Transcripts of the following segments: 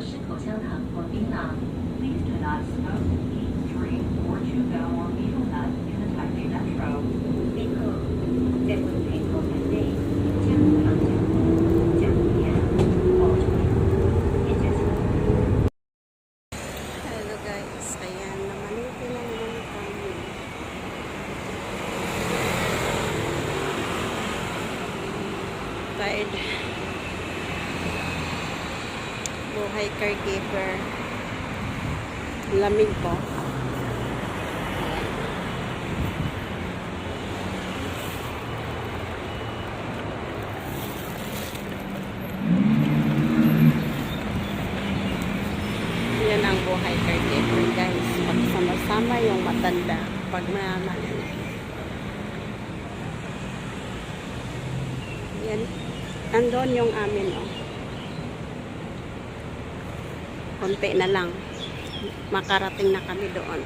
是口香糖或槟榔。Please do not smoke, eat, drink, or chew gum or betel nut in the Taipei Metro. 宾客在本地口岸内将糖浆、姜片、爆竹、面夹层。Hello guys, ayan, namalito na naman kami. Tired. Buhay caregiver. Lamig po. Yan ang buhay caregiver guys. Pagsama-sama yung matanda. Pag mayaman. Yan. Andon yung amin oh. Konti na lang. Makarating na kami doon.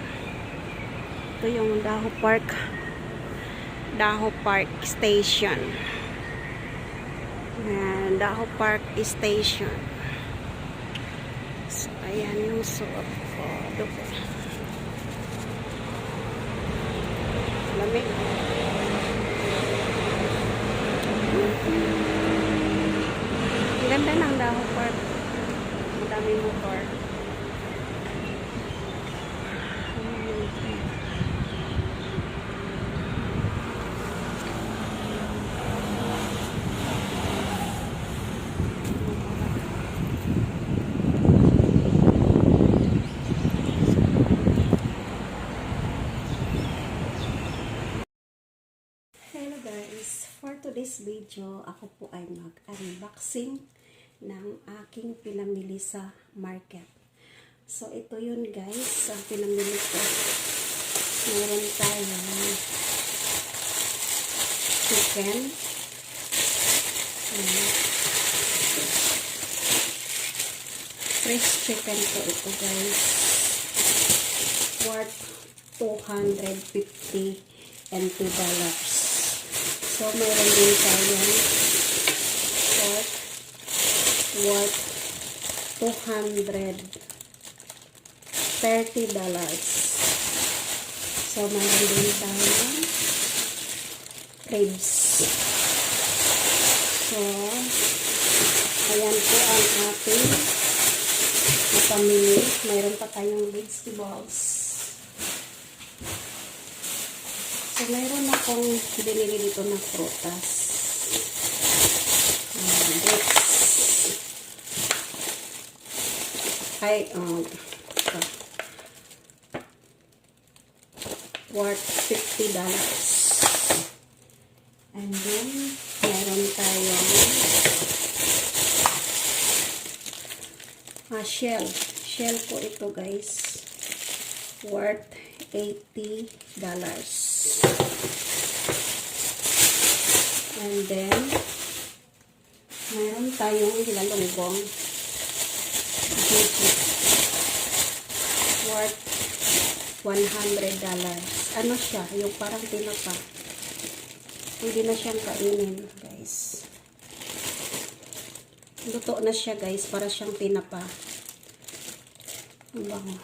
Ito yung Daho Park. Daho Park Station. Ayan, Daho Park Station. So, ayan yung suot ko. Doon. Lamig. Ganda ng Daho Park. Madaming motor. Hello guys, for today's video, ako po ay mag-unboxing ng aking pinamili sa market. So ito yun guys, ang pinamili ko. Meron tayong chicken. Fresh chicken po ito guys. Worth $250. So, meron din tayong pork worth $230. So, meron din tayong ribs. So, ayan po ang ating napamili. Meron pa tayong vegetables. So, mayroon akong binili dito ng prutas. Dates. Ay, worth $50. And then, mayroon tayong shell. Shell po ito guys. Worth $80. And then, mayroon tayong lalunggong worth $100. Ano siya? Yung parang tinapa. Pwede na siyang kainin, guys. Luto na siya, guys. Para siyang tinapa. Ang bango.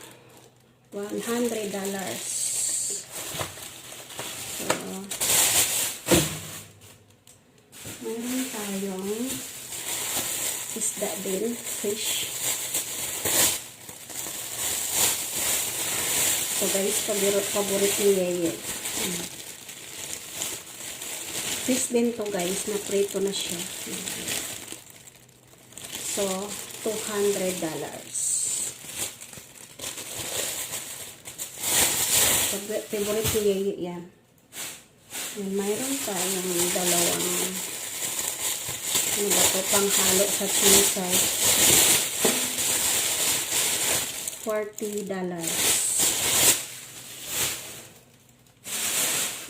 $100. Mayroon tayong isda din, fish. So guys, paborito ni Yeye. Fish din to guys, na prito na siya. So, $200. Favorite ni Yeye yan. Mayroon tayong dalawang ano ba ito, panghalo sa chinisay. $40.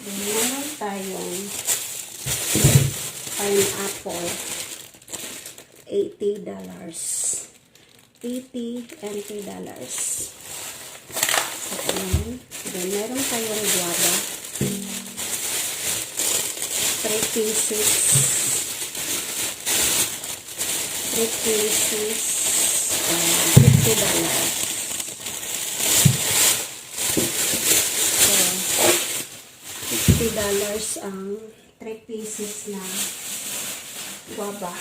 Then, meron tayong pineapple. $80. $80. So, ayan. Then, meron tayong guava. 3 pieces. 3 pieces. $50. So, $50 ang 3 pieces na guava.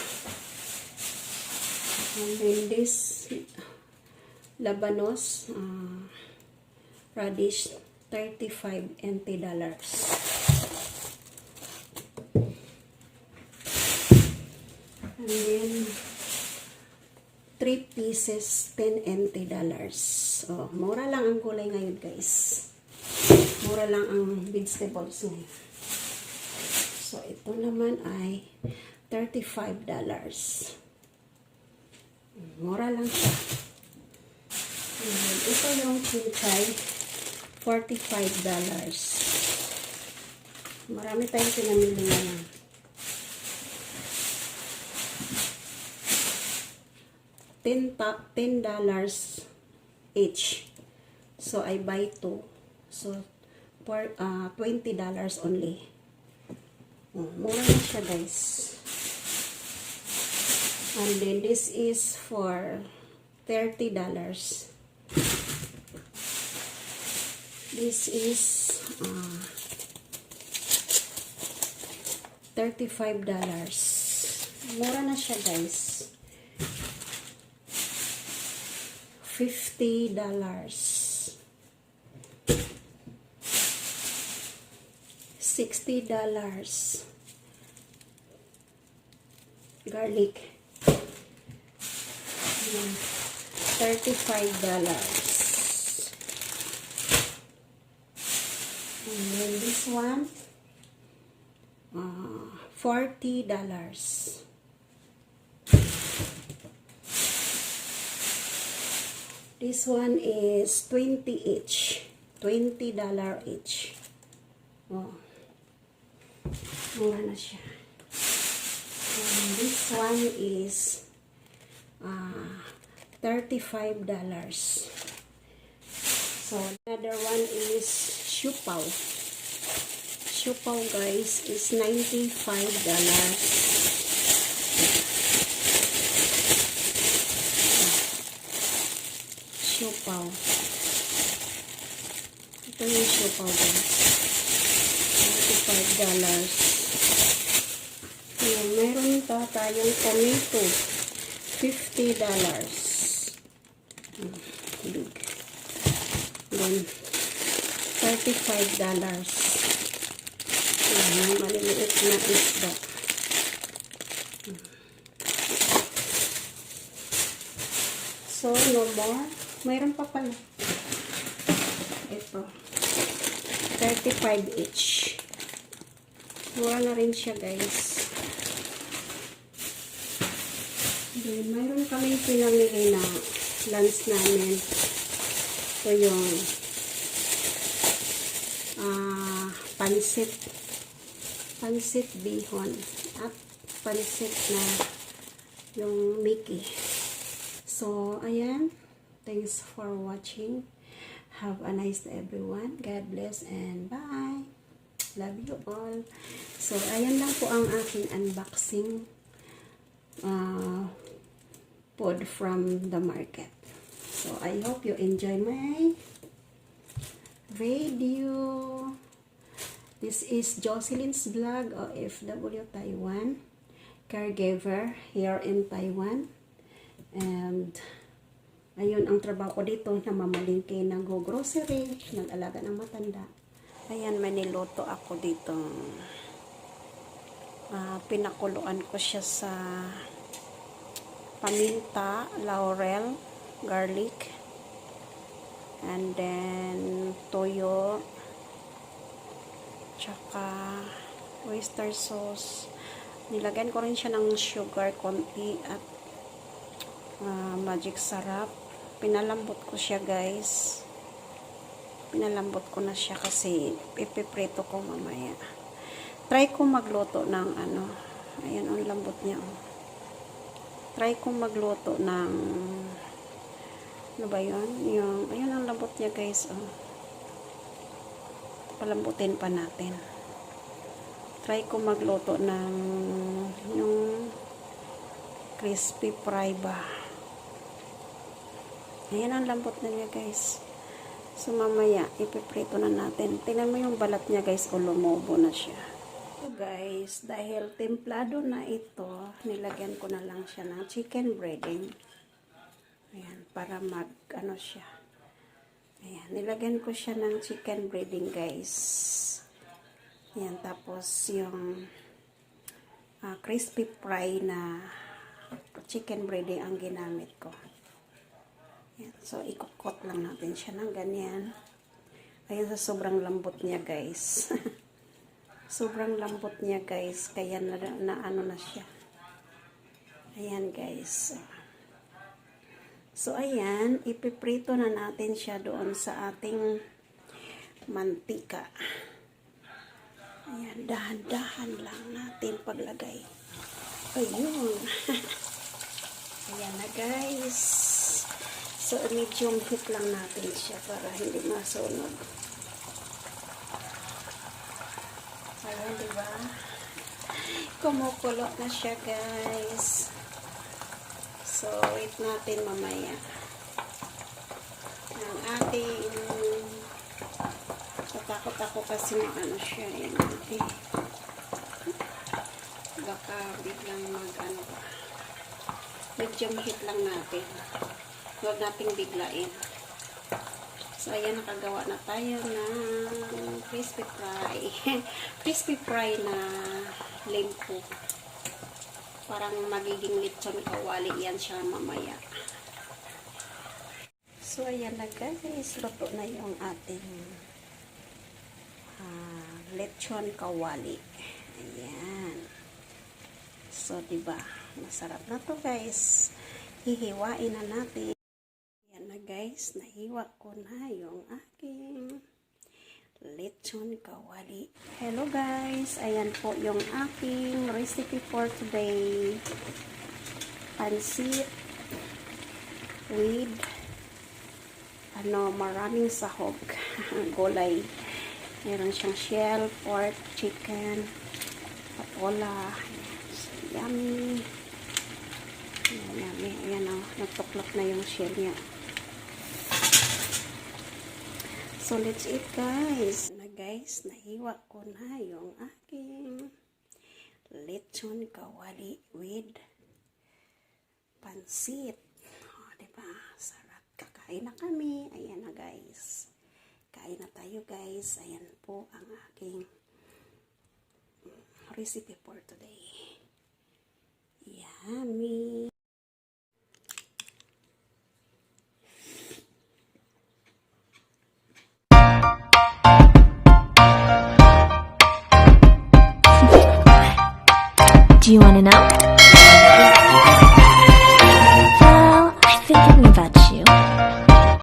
And then this labanos, radish, $35 NT. And then 3 pieces, $10 NT. Oh, mura lang ang gulay ngayon, guys. Mura lang ang vegetables ngayon. So, ito naman ay $35. Mura lang siya. And ito yung chinchay, $45. Marami tayong pinamili ngayon. $10 each. So, I buy 2. So, for $20 only. Oh, mura na siya, guys. And then, this is for $30. This is $35. Mura na siya, guys. $50. $60. Garlic. $35. And then this one, $40. This one is $20 each. $20 each. Oh. Mura na siya. And this one is $35. So, another one is siupaw. Siupaw, guys, is $95. Siupaw. Ito yung siupaw, guys. $95. Ayan, meron pa tayong tomato. $50. Big. Then, $35. Ayan, maliliit na isda. So, no more. Mayroon pa pala. Ito. $35 each. Mura na rin siya, guys. Then, mayroon kami pinamili na lunch namin. Ito yung pansit bihon at pansit na yung Mickey. So, ayan. Thanks for watching. Have a nice day, everyone. God bless and bye. Love you all. So, ayan lang po ang aking unboxing food from the market. So, I hope you enjoy my video. This is Jocelyn's Vlog, OFW Taiwan, caregiver here in Taiwan. And, ayun ang trabaho ko dito, namamalingke, nag-grocery, nag-alaga ng matanda. Ayan, maniluto ako dito. Pinakuluan ko siya sa paminta, laurel, garlic, and then toyo, tsaka oyster sauce. Nilagyan ko rin siya ng sugar konti at magic sarap. Pinalambot ko siya, guys. Pinalambot ko na siya kasi ipiprito ko mamaya. Try ko magluto ng ayan, ang lambot niya. Try ko magluto ng ano ba yun? Ayun ang lambot niya, guys. Palambutin pa natin. Try ko magluto ng yung crispy fry ba. Ayan ang lambot na niya, guys. So, mamaya, ipiprito na natin. Tingnan mo yung balat niya, guys, o lumobo na siya. So, guys, dahil templado na ito, nilagyan ko na lang siya ng chicken breading. Ayan, para ano siya. Ayan, nilagyan ko siya ng chicken breading, guys. Ayan, tapos yung crispy fry na chicken breading ang ginamit ko. Ayan, so, ikukot lang natin siya ng ganyan. Ayan, sa sobrang lambot niya, guys. Sobrang lambot niya, guys. Kaya na ano na siya. Ayan, guys. So, ayan, ipiprito na natin siya doon sa ating mantika. Ayan, dahan-dahan lang natin paglagay. Ayun. Ayan na, guys. So, medium heat lang natin siya para hindi masunog. Ayan, diba? Kumukulo na siya, guys. So, wait natin mamaya. Ang ating natakot ako kasi na ano siya. Ayan, baka biglang ano ba. Medium heat lang natin. Huwag nating biglain. So, ayan, nakagawa na tayo ng crispy fry. Crispy fry na limpo. Parang magiging lechon kawali yan siya mamaya. So, ayan na, guys. Luto na yung ating lechon kawali. Ayan. So, diba? Masarap na to, guys. Hihiwain na natin. Ayan na, guys. Nahiwa ko na yung aking lechon kawali. Hello, guys. Ayan po yung aking recipe for today. Pansit with maraming sahog. Gulay. Meron siyang shell, pork, chicken, patola. So, yummy. Yummy. Ayan o. Nagtuklok na yung shell niya. So, let's eat, guys. Na, guys, nahiwa ko na yung aking lechon kawali with pansit. O, diba? Sarap. Kakain na kami. Ayan na, guys. Kain na tayo, guys. Ayan po ang aking recipe for today. Yummy! Do you want to know?